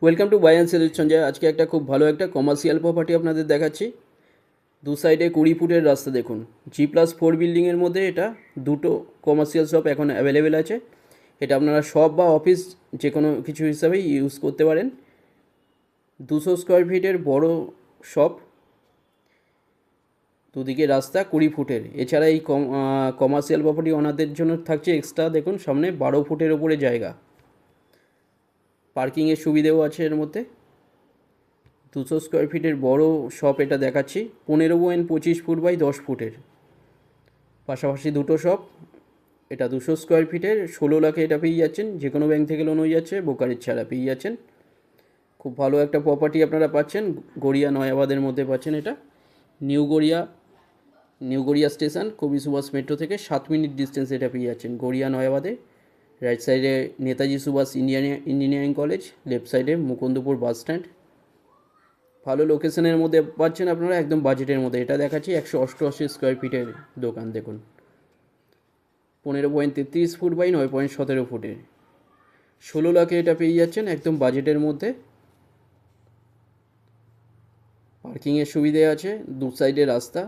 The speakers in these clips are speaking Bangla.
Welcome to buy and sell Sanjay. আজকে একটা খুব ভালো একটা কমার্শিয়াল প্রপার্টি আপনাদের দেখাচ্ছি। দু সাইডে 20 ফুটের রাস্তা দেখুন। G+4 বিল্ডিংয়ের মধ্যে এটা দুটো কমার্শিয়াল শপ এখন অ্যাভেলেবেল আছে। এটা আপনারা শপ বা অফিস যে কোনো কিছু হিসাবেই ইউজ করতে পারেন। 200 স্কোয়ার ফিটের বড় শপ, দুদিকে রাস্তা 20 ফুটের। এছাড়া এই কমার্শিয়াল প্রপার্টি ওনাদের জন্য থাকছে এক্সট্রা, দেখুন সামনে 12 ফুটের ওপরে জায়গা, পার্কিংয়ের সুবিধেও আছে এর মধ্যে। 200 স্কোয়ার ফিটের বড় শপ এটা দেখাচ্ছি, 15x25 ফুট বাই 10 ফুটের, পাশাপাশি দুটো শপ। এটা 200 স্কোয়ার ফিটের, 16 লাখে এটা পেয়ে যাচ্ছেন। যে কোনো ব্যাংক থেকে লোন হয়ে যাচ্ছে, ব্রোকারেজ ছাড়া পেয়ে যাচ্ছেন। খুব ভালো একটা প্রপার্টি আপনারা পাচ্ছেন, গড়িয়া নয়াবাদের মধ্যে পাচ্ছেন এটা। New Garia new Garia station, কবি সুভাষ মেট্রো থেকে 7 মিনিট ডিস্টেন্স এটা পেয়ে যাচ্ছেন গড়িয়া নয়াবাদে। রাইট সাইডে Netaji Subhash engineering college, left সাইডে মুকুন্দপুর বাস স্ট্যান্ড। ভালো লোকেশনের মধ্যে পাচ্ছেন আপনারা, একদম বাজেটের মধ্যে। এটা দেখাচ্ছি 188 স্কোয়ার ফিটের দোকান, দেখুন 15.33 ফুট বাই 9.17 ফুটের, 16 লাখে এটা পেয়ে যাচ্ছেন একদম বাজেটের মধ্যে। পার্কিংয়ের সুবিধে আছে, দু সাইডে রাস্তা,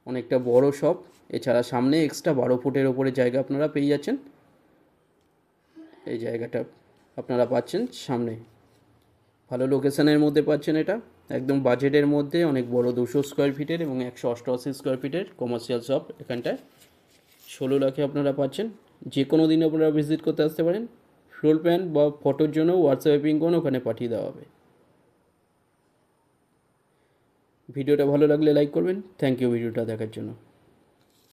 অনেকটা বড় শপ। এছাড়া সামনে এক্সট্রা 12 ফুটের ওপরে জায়গা আপনারা পেয়ে যাচ্ছেন। এই জায়গাটা আপনারা পাচ্ছেন সামনে, ভালো লোকেশনের মধ্যে পাচ্ছেন এটা, একদম বাজেটের মধ্যে। অনেক বড় 200 স্কোয়ার ফিটের এবং 188 স্কোয়ার ফিটের কমার্শিয়াল শপ এখানটায় 16 লাখে আপনারা পাচ্ছেন। যে কোনো দিন আপনারা ভিজিট করতে আসতে পারেন। ফ্লোর প্ল্যান বা ফটোর জন্য হোয়াটসঅ্যাপে পিং করুন, ওখানে পাঠিয়ে দেওয়া হবে। ভিডিওটা ভালো লাগলে লাইক করবেন। থ্যাংক ইউ ভিডিওটা দেখার জন্য।